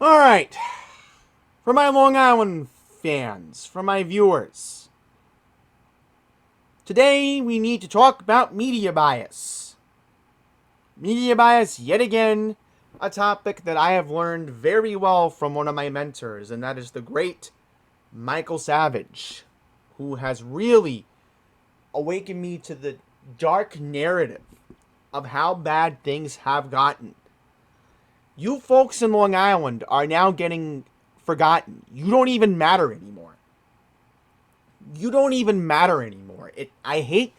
Alright, for my Long Island fans, for my viewers, today we need to talk about media bias. Media bias, yet again, a topic that I have learned very well from one of my mentors, and that is the great Michael Savage, who has really awakened me to the dark narrative of how bad things have gotten. You folks in Long Island are now getting forgotten. You don't even matter anymore. You don't even matter anymore. I hate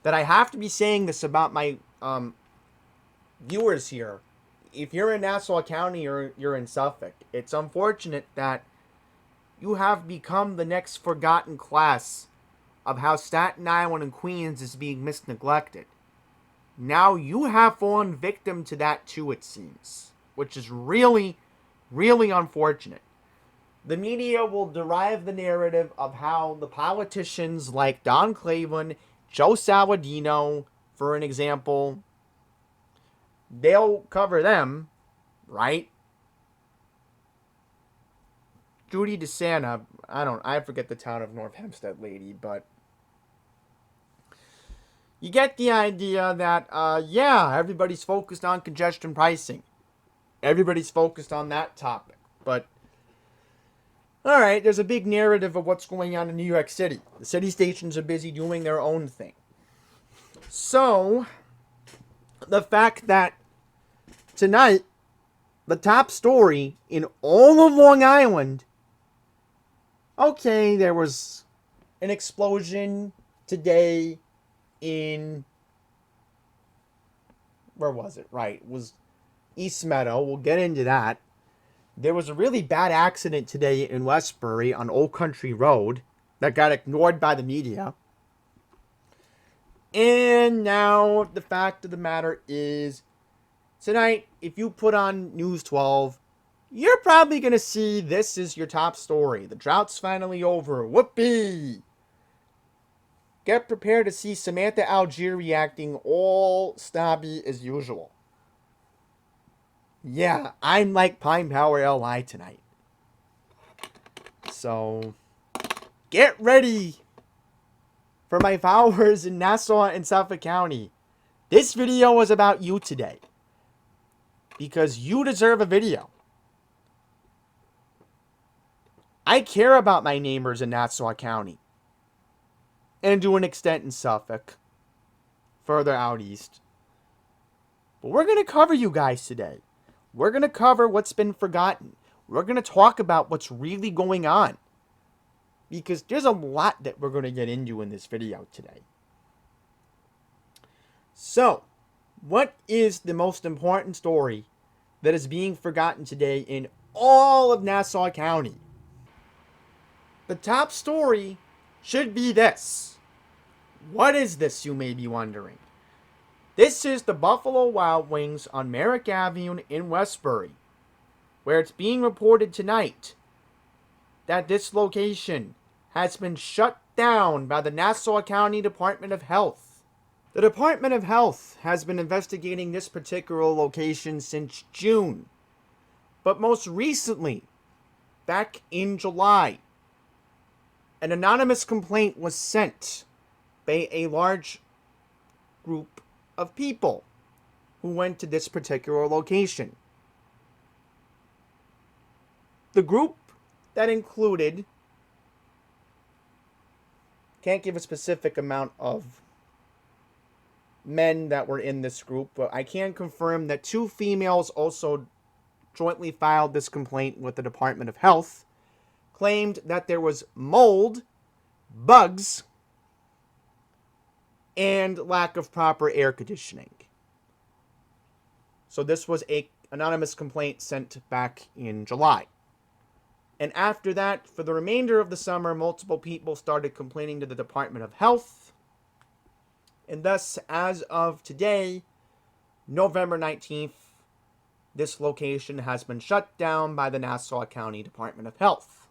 that I have to be saying this about my viewers here. If you're in Nassau County or you're in Suffolk, it's unfortunate that you have become the next forgotten class of how Staten Island and Queens is being misneglected. Now you have fallen victim to that too, it seems, which is really, really unfortunate. The media will derive the narrative of how the politicians like Don Cleveland, Joe Saladino, for an example, they'll cover them, right? Judy DeSanta, I forget the town of North Hempstead lady, but you get the idea that, everybody's focused on congestion pricing. Everybody's focused on that topic. But, alright, there's a big narrative of what's going on in New York City. The city stations are busy doing their own thing. So, the fact that tonight, the top story in all of Long Island, okay, there was an explosion today in, where was it? Right, it was East Meadow. We'll get into that. There was a really bad accident today in Westbury on Old Country Road that got ignored by the media. And now the fact of the matter is, tonight, if you put on News 12, you're probably going to see this is your top story. The drought's finally over. Whoopee! Get prepared to see Samantha Algieri acting all snobby as usual. Yeah, I'm like Pine Power LI tonight. So, get ready for my followers in Nassau and Suffolk County. This video is about you today. Because you deserve a video. I care about my neighbors in Nassau County. And to an extent in Suffolk. Further out east. But we're going to cover you guys today. We're going to cover what's been forgotten. We're going to talk about what's really going on. Because there's a lot that we're going to get into in this video today. So, what is the most important story that is being forgotten today in all of Nassau County? The top story should be this. What is this, you may be wondering? This is the Buffalo Wild Wings on Merrick Avenue in Westbury, where it's being reported tonight that this location has been shut down by the Nassau County Department of Health. The Department of Health has been investigating this particular location since June, but most recently, back in July, an anonymous complaint was sent by a large group of people who went to this particular location. The group that included, can't give a specific amount of men that were in this group, but I can confirm that 2 females also jointly filed this complaint with the Department of Health, claimed that there was mold, bugs, and lack of proper air conditioning. So this was an anonymous complaint sent back in July. And after that, for the remainder of the summer, multiple people started complaining to the Department of Health. And thus, as of today, November 19th, this location has been shut down by the Nassau County Department of Health.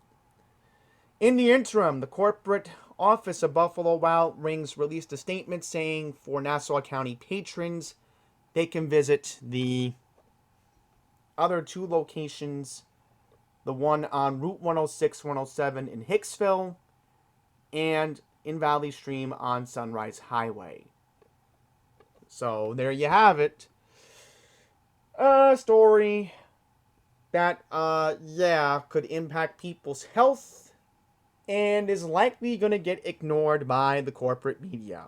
In the interim, the corporate office of Buffalo Wild Wings released a statement saying for Nassau County patrons, they can visit the other 2 locations the one on Route 106, 107 in Hicksville, and in Valley Stream on Sunrise Highway. So there you have it. A story that, could impact people's health and is likely going to get ignored by the corporate media.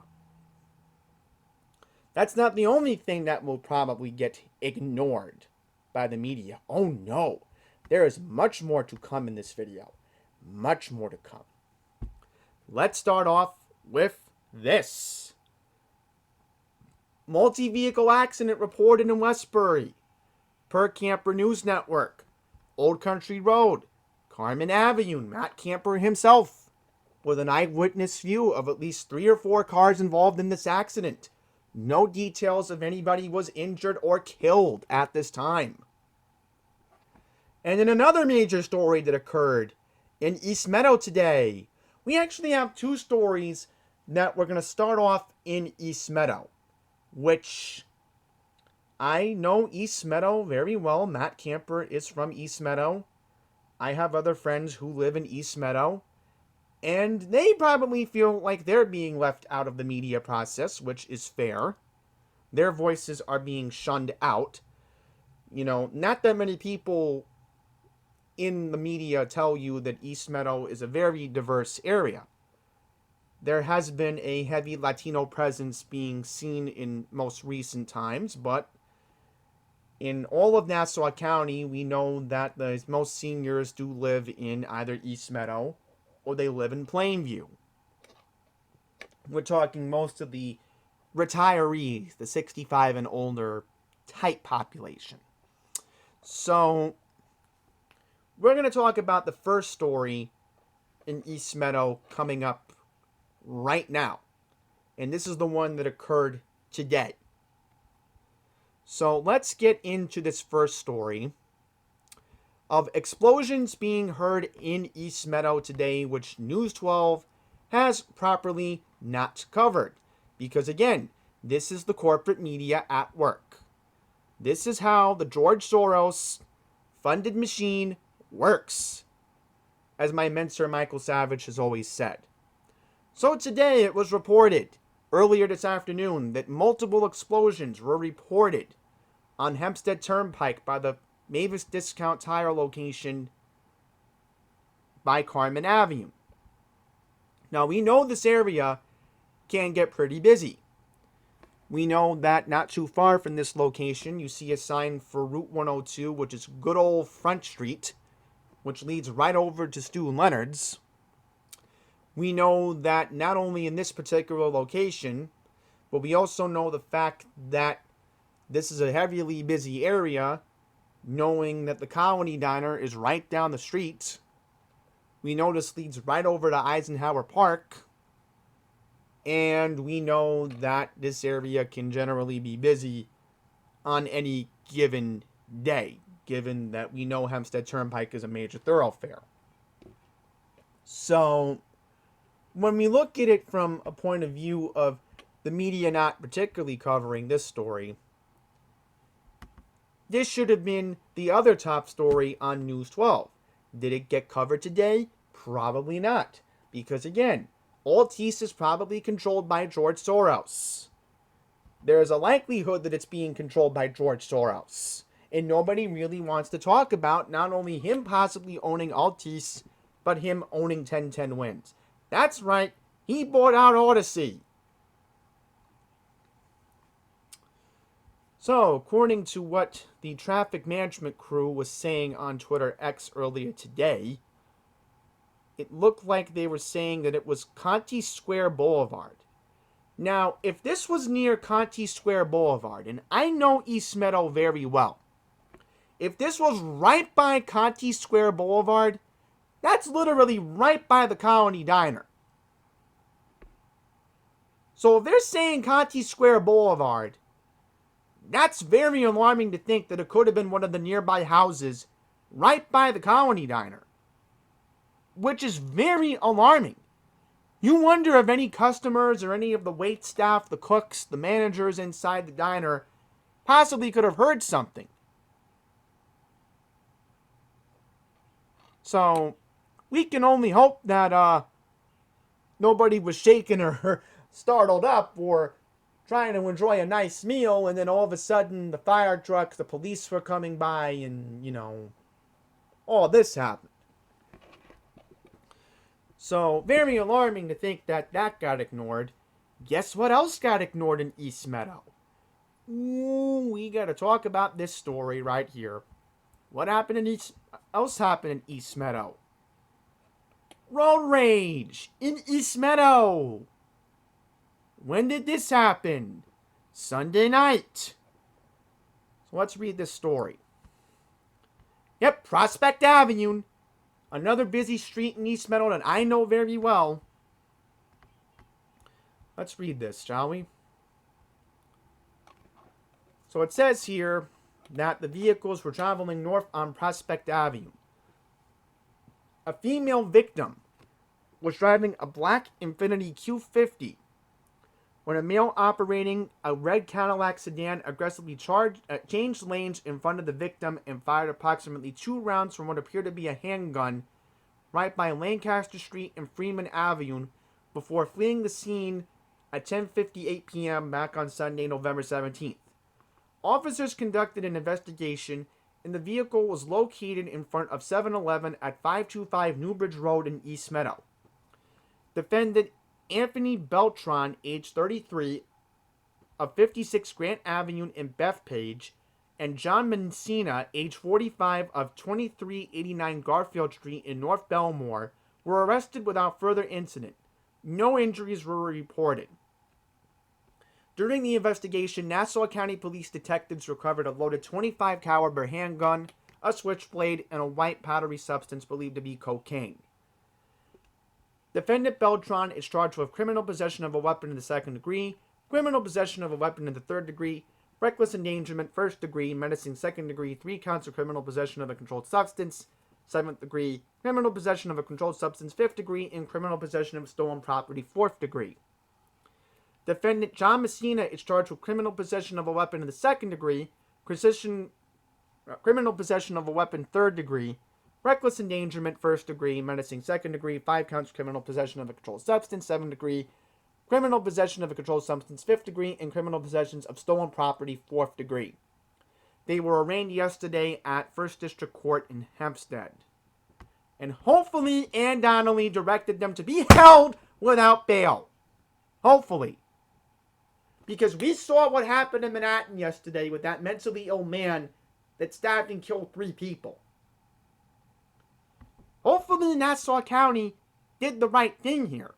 That's not the only thing that will probably get ignored by the media. Oh no, there is much more to come in this video. Much more to come. Let's start off with this. Multi-vehicle accident reported in Westbury. Per Camper News Network. Old Country Road. Carmen Avenue. Matt Camper himself, with an eyewitness view of at least 3 or 4 cars involved in this accident. No details of anybody was injured or killed at this time. And in another major story that occurred in East Meadow today, we actually have 2 stories that we're going to start off in East Meadow, which I know East Meadow very well. Matt Camper is from East Meadow. I have other friends who live in East Meadow, and they probably feel like they're being left out of the media process, which is fair. Their voices are being shunned out. You know, not that many people in the media tell you that East Meadow is a very diverse area. There has been a heavy Latino presence being seen in most recent times, but in all of Nassau County, we know that the most seniors do live in either East Meadow or they live in Plainview. We're talking most of the retirees, the 65 and older type population. So, we're going to talk about the first story in East Meadow coming up right now. And this is the one that occurred today. So let's get into this first story of explosions being heard in East Meadow today, which News 12 has properly not covered. Because again, this is the corporate media at work. This is how the George Soros funded machine works, as my mentor Michael Savage has always said. So today it was reported earlier this afternoon that multiple explosions were reported on Hempstead Turnpike by the Mavis Discount Tire location by Carmen Avenue. Now we know this area can get pretty busy. We know that not too far from this location you see a sign for Route 102, which is good old Front Street, which leads right over to Stu Leonard's. We know that not only in this particular location, but we also know the fact that this is a heavily busy area, knowing that the Colony Diner is right down the street. We know this leads right over to Eisenhower Park. And we know that this area can generally be busy on any given day, given that we know Hempstead Turnpike is a major thoroughfare. So, when we look at it from a point of view of the media not particularly covering this story, this should have been the other top story on News 12. Did it get covered today? Probably not. Because again, Altice is probably controlled by George Soros. There is a likelihood that it's being controlled by George Soros. And nobody really wants to talk about not only him possibly owning Altice, but him owning 1010 Wins. That's right, he bought out Odyssey. So, according to what the traffic management crew was saying on Twitter X earlier today, it looked like they were saying that it was Conti Square Boulevard. Now, if this was near Conti Square Boulevard, and I know East Meadow very well, if this was right by Conti Square Boulevard, that's literally right by the Colony Diner. So if they're saying Conti Square Boulevard, that's very alarming to think that it could have been one of the nearby houses right by the Colony Diner. Which is very alarming. You wonder if any customers or any of the wait staff, the cooks, the managers inside the diner possibly could have heard something. So we can only hope that nobody was shaken or startled up or trying to enjoy a nice meal, and then all of a sudden the fire trucks, the police were coming by, and all this happened. So very alarming to think that got ignored. Guess what else got ignored in East Meadow? Ooh, we gotta talk about this story right here. What happened in else happened in East Meadow? Road rage in East Meadow. When did this happen? Sunday night. So let's read this story. Yep, Prospect Avenue, another busy street in East Meadow that I know very well. Let's read this, shall we? So it says here that the vehicles were traveling north on Prospect Avenue. A female victim was driving a black Infiniti Q50 when a male operating a red Cadillac sedan aggressively changed lanes in front of the victim and fired approximately 2 rounds from what appeared to be a handgun right by Lancaster Street and Freeman Avenue before fleeing the scene at 10:58 p.m. back on Sunday, November 17th. Officers conducted an investigation, and the vehicle was located in front of 7-Eleven at 525 Newbridge Road in East Meadow. Defendant Anthony Beltran, age 33, of 56 Grant Avenue in Bethpage, and John Messina, age 45, of 2389 Garfield Street in North Belmore, were arrested without further incident. No injuries were reported. During the investigation, Nassau County Police detectives recovered a loaded .25 caliber handgun, a switchblade, and a white powdery substance believed to be cocaine. Defendant Beltran is charged with criminal possession of a weapon in the 2nd degree, criminal possession of a weapon in the 3rd degree, reckless endangerment 1st degree, menacing 2nd degree, 3 counts of criminal possession of a controlled substance, 7th degree, criminal possession of a controlled substance 5th degree, and criminal possession of stolen property 4th degree. Defendant John Messina is charged with criminal possession of a weapon in the 2nd degree, criminal possession of a weapon 3rd degree, reckless endangerment 1st degree, menacing 2nd degree, 5 counts criminal possession of a controlled substance 7th degree, criminal possession of a controlled substance 5th degree, and criminal possessions of stolen property 4th degree. They were arraigned yesterday at 1st District Court in Hempstead. And hopefully Ann Donnelly directed them to be held without bail. Hopefully. Because we saw what happened in Manhattan yesterday with that mentally ill man that stabbed and killed 3 people. Hopefully Nassau County did the right thing here.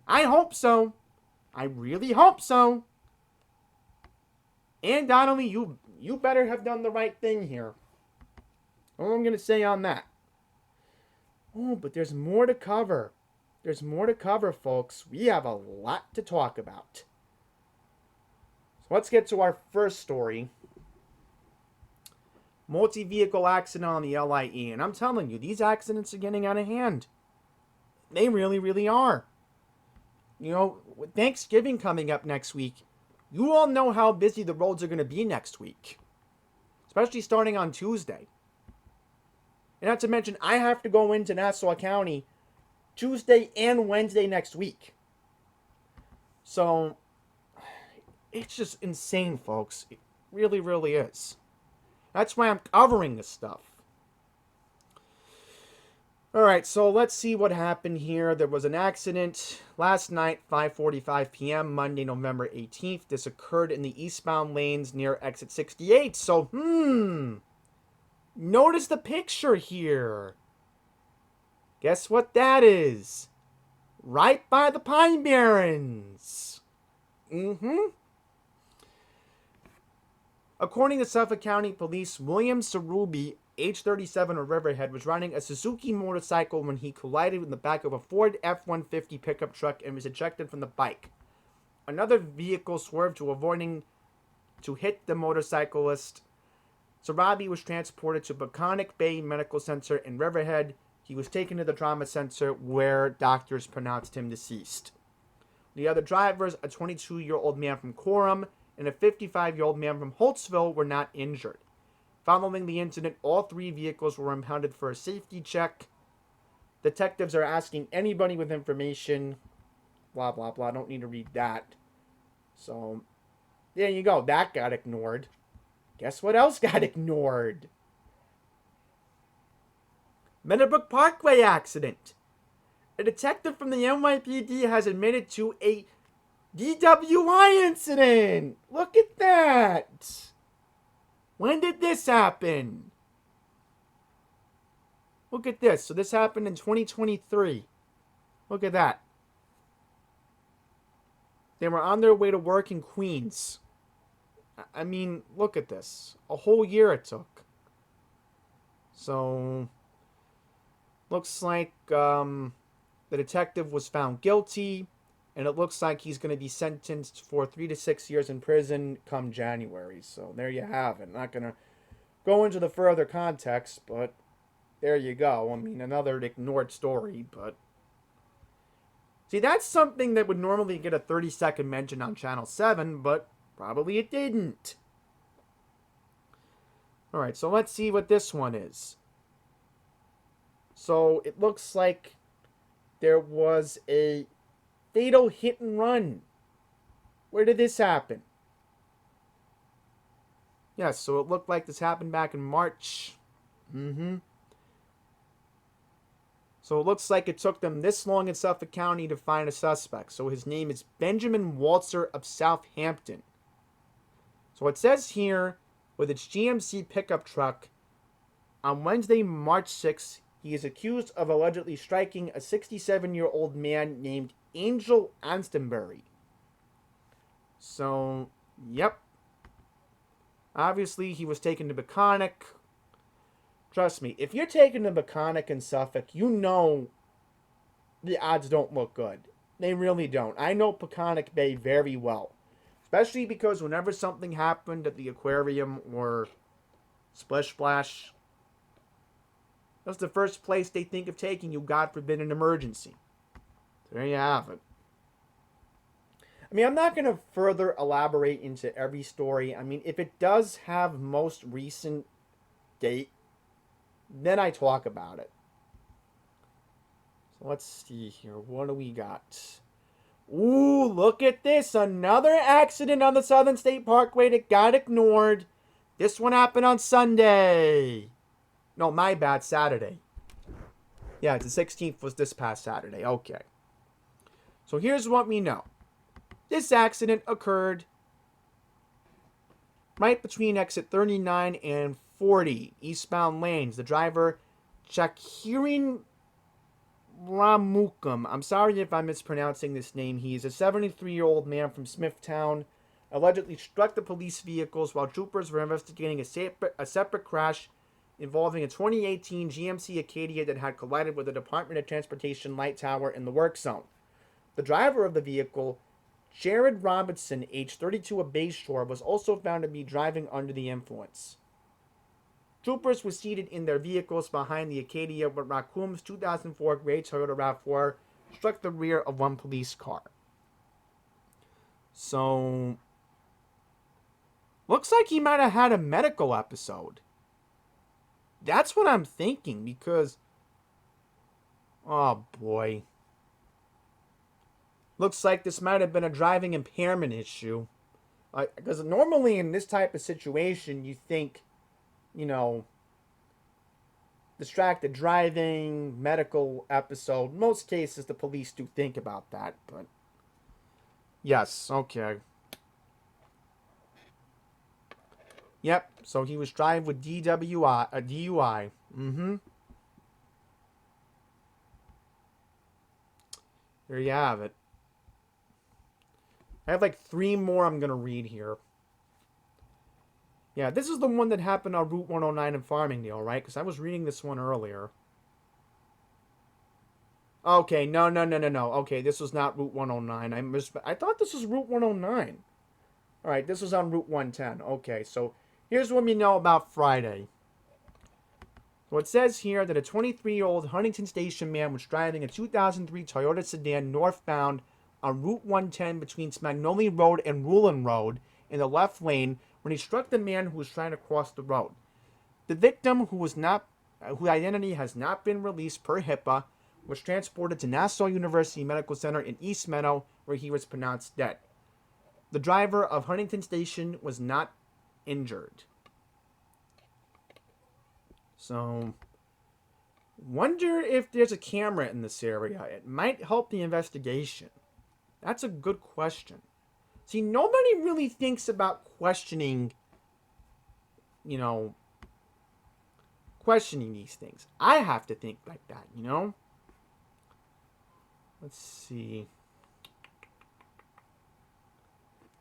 I hope so. I really hope so. Ann Donnelly, you better have done the right thing here. All I'm going to say on that. Oh, but there's more to cover. There's more to cover, folks. We have a lot to talk about. So let's get to our first story. Multi-vehicle accident on the LIE. And I'm telling you, these accidents are getting out of hand. They really, really are. You know, with Thanksgiving coming up next week, you all know how busy the roads are going to be next week. Especially starting on Tuesday. And not to mention, I have to go into Nassau County Tuesday and Wednesday next week. So, it's just insane, folks. It really, really is. That's why I'm covering this stuff. Alright, so let's see what happened here. There was an accident last night, 5:45 p.m., Monday, November 18th. This occurred in the eastbound lanes near exit 68. So, notice the picture here. Guess what that is? Right by the Pine Barrens. According to Suffolk County Police, William Sarubi, age 37 of Riverhead, was riding a Suzuki motorcycle when he collided in the back of a Ford F-150 pickup truck and was ejected from the bike. Another vehicle swerved to hit the motorcyclist. Sarubi was transported to Peconic Bay Medical Center in Riverhead. He was taken to the trauma center where doctors pronounced him deceased. The other drivers, a 22-year-old man from Coram and a 55-year-old man from Holtzville, were not injured. Following the incident, all 3 vehicles were impounded for a safety check. Detectives are asking anybody with information. Blah, blah, blah. I don't need to read that. So, there you go. That got ignored. Guess what else got ignored? Meadowbrook Parkway accident. A detective from the NYPD has admitted to a DWI incident. Look at that. When did this happen? Look at this. So this happened in 2023. Look at that. They were on their way to work in Queens. I mean, look at this. A whole year it took. So, looks like the detective was found guilty, and it looks like he's going to be sentenced for 3 to 6 years in prison come January. So, there you have it. Not going to go into the further context, but there you go. I mean, another ignored story, but see, that's something that would normally get a 30-second mention on Channel 7, but probably it didn't. Alright, so let's see what this one is. So, it looks like there was a fatal hit and run. Where did this happen? Yes, so it looked like this happened back in March. So it looks like it took them this long in Suffolk County to find a suspect. So his name is Benjamin Waltzer of Southampton. So it says here, with its GMC pickup truck, on Wednesday, March 6th, he is accused of allegedly striking a 67-year-old man named Angel Anstonbury. So, yep. Obviously, he was taken to Beconic. Trust me, if you're taken to Beconic in Suffolk, you know the odds don't look good. They really don't. I know Peconic Bay very well. Especially because whenever something happened at the aquarium or Splish Splash, that's the first place they think of taking you, God forbid, an emergency. There you have it. I mean, I'm not going to further elaborate into every story. I mean, if it does have most recent date, then I talk about it. So let's see here. What do we got? Ooh, look at this. Another accident on the Southern State Parkway that got ignored. This one happened on Sunday. No, my bad, Saturday. Yeah, the 16th was this past Saturday. Okay. So here's what we know. This accident occurred right between exit 39 and 40 eastbound lanes. The driver, Chakirin Ramukam. I'm sorry if I'm mispronouncing this name. He is a 73-year-old man from Smithtown. Allegedly struck the police vehicles while troopers were investigating a separate crash involving a 2018 GMC Acadia that had collided with a Department of Transportation light tower in the work zone. The driver of the vehicle, Jared Robinson, age 32 of Bayshore, was also found to be driving under the influence. Troopers were seated in their vehicles behind the Acadia when Raccoon's 2004 gray Toyota RAV4 struck the rear of one police car. So, looks like he might have had a medical episode. That's what I'm thinking, because, oh boy. Looks like this might have been a driving impairment issue. Because normally in this type of situation, you think, you know, distracted driving, medical episode. Most cases, the police do think about that, but yes, okay. Yep, so he was driving with DUI. There you have it. I have like 3 more I'm going to read here. Yeah, this is the one that happened on Route 109 in Farmingdale, right? Because I was reading this one earlier. Okay, no. Okay, this was not Route 109. I thought this was Route 109. Alright, this was on Route 110. Okay, so here's what we know about Friday. So it says here that a 23-year-old Huntington Station man was driving a 2003 Toyota sedan northbound on Route 110 between Magnolia Road and Rulin Road in the left lane when he struck the man who was trying to cross the road. The victim, whose identity has not been released per HIPAA, was transported to Nassau University Medical Center in East Meadow, where he was pronounced dead. The driver of Huntington Station was not injured. So, wonder if there's a camera in this area. It might help the investigation. That's a good question. See, nobody really thinks about questioning these things. I have to think like that, Let's see.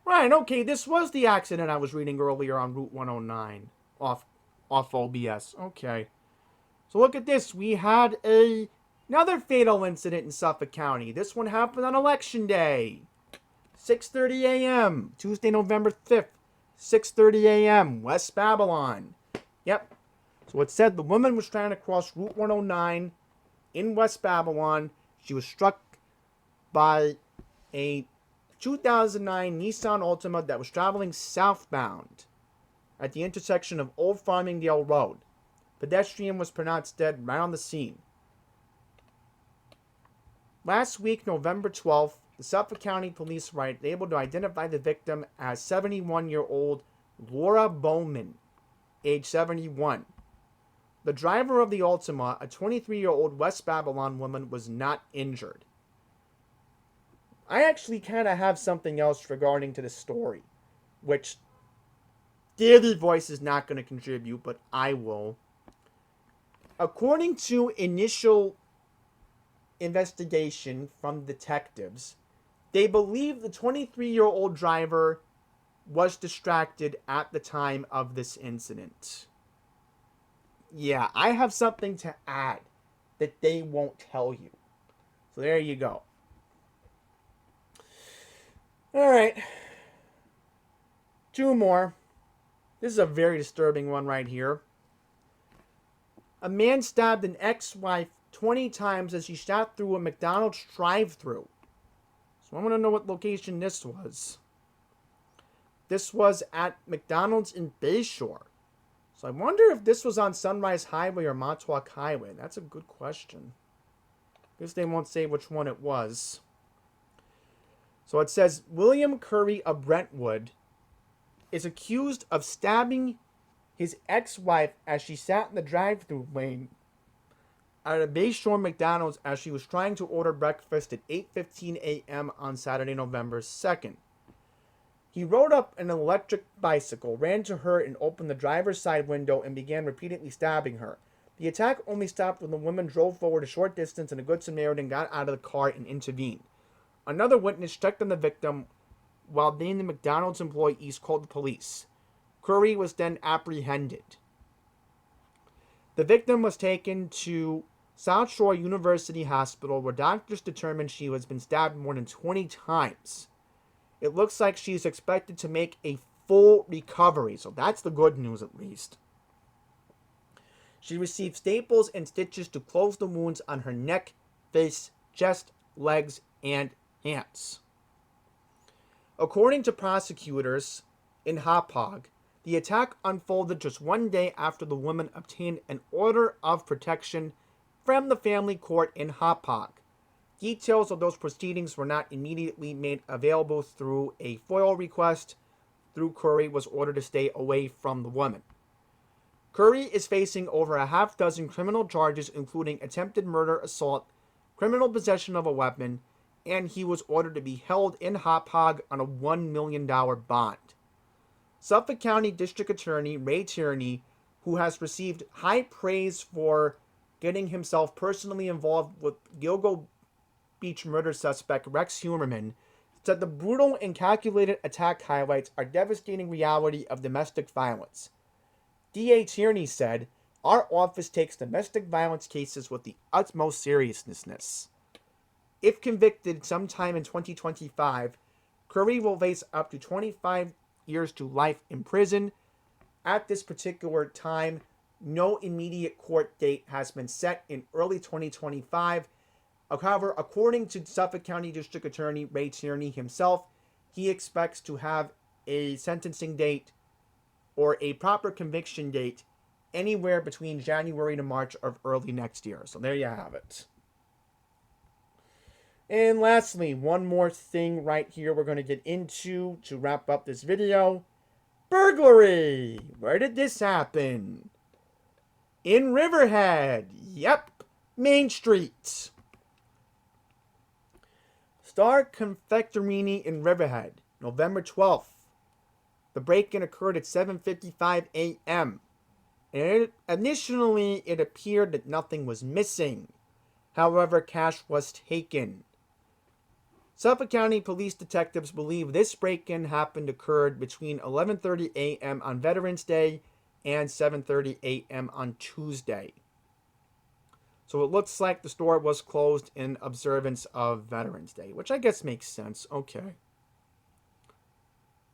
Right, okay, this was the accident I was reading earlier on Route 109 off OBS. Okay. So look at this. We had another fatal incident in Suffolk County. This one happened on Election Day. 6:30 a.m. Tuesday, November 5th. 6:30 a.m. West Babylon. Yep. So it said the woman was trying to cross Route 109 in West Babylon. She was struck by a 2009 Nissan Altima that was traveling southbound at the intersection of Old Farmingdale Road. Pedestrian was pronounced dead right on the scene. Last week, November 12th, the Suffolk County Police were able to identify the victim as 71-year-old Laura Bowman, age 71. The driver of the Altima, a 23-year-old West Babylon woman, was not injured. I actually kind of have something else regarding to this story, which Daily Voice is not going to contribute, but I will. According to initial investigation from detectives, they believe the 23-year-old driver was distracted at the time of this incident. Yeah, I have something to add that they won't tell you. So there you go. Alright. Two more. This is a very disturbing one right here. A man stabbed an ex-wife 20 times as he shot through a McDonald's drive-thru. So I want to know what location this was. This was at McDonald's in Bayshore. So I wonder if this was on Sunrise Highway or Montauk Highway. That's a good question. Guess they won't say which one it was. So it says William Curry of Brentwood is accused of stabbing his ex-wife as she sat in the drive-thru lane at a Bayshore McDonald's as she was trying to order breakfast at 8:15 a.m. on Saturday, November 2nd. He rode up an electric bicycle, ran to her and opened the driver's side window and began repeatedly stabbing her. The attack only stopped when the woman drove forward a short distance and a Good Samaritan got out of the car and intervened. Another witness checked on the victim while they and the McDonald's employees called the police. Curry was then apprehended. The victim was taken to South Shore University Hospital where doctors determined she has been stabbed more than 20 times. It looks like she is expected to make a full recovery, so that's the good news at least. She received staples and stitches to close the wounds on her neck, face, chest, legs, and hands. According to prosecutors in Hauppauge, the attack unfolded just one day after the woman obtained an order of protection from the family court in Hauppauge. Details of those proceedings were not immediately made available through a FOIL request. Curry was ordered to stay away from the woman. Curry is facing over a half-dozen criminal charges, including attempted murder, assault, criminal possession of a weapon, and he was ordered to be held in Hauppauge on a $1 million bond. Suffolk County District Attorney Ray Tierney, who has received high praise for getting himself personally involved with Gilgo Beach murder suspect Rex Humerman, said the brutal and calculated attack highlights our devastating reality of domestic violence. D.A. Tierney said, "Our office takes domestic violence cases with the utmost seriousness. If convicted sometime in 2025, Curry will face up to 25 years to life in prison. At this particular time, no immediate court date has been set in early 2025. However, according to Suffolk County District Attorney Ray Tierney himself, he expects to have a sentencing date or a proper conviction date anywhere between January to March of early next year. So there you have it. And lastly, one more thing right here we're going to get into to wrap up this video. Burglary! Where did this happen? In Riverhead. Yep, Main Street. Star Confectionery in Riverhead, November 12th. The break-in occurred at 7:55 a.m. Initially, it appeared that nothing was missing. However, cash was taken. Suffolk County Police detectives believe this break-in occurred between 11:30 a.m. on Veterans Day and 7:30 a.m. on Tuesday. So it looks like the store was closed in observance of Veterans Day, which I guess makes sense. Okay.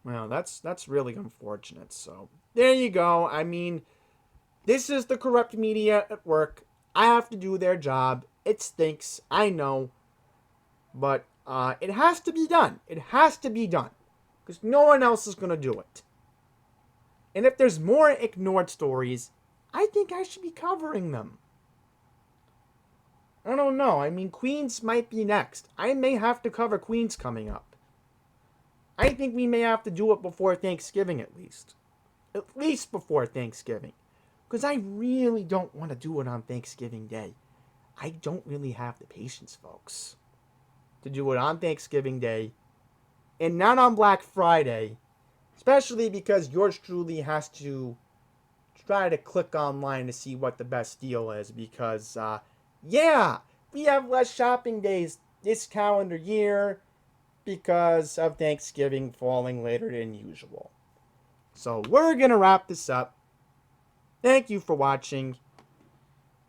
Well, that's really unfortunate. So there you go. I mean, this is the corrupt media at work. I have to do their job. It stinks. I know. But it has to be done. It has to be done. Because no one else is going to do it. And if there's more ignored stories, I think I should be covering them. I don't know. I mean, Queens might be next. I may have to cover Queens coming up. I think we may have to do it before Thanksgiving at least. At least before Thanksgiving. Because I really don't want to do it on Thanksgiving Day. I don't really have the patience, folks, to do it on Thanksgiving Day and not on Black Friday, especially because yours truly has to try to click online to see what the best deal is because, yeah, we have less shopping days this calendar year because of Thanksgiving falling later than usual. So we're going to wrap this up. Thank you for watching.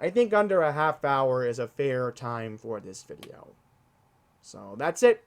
I think under a half hour is a fair time for this video. So that's it.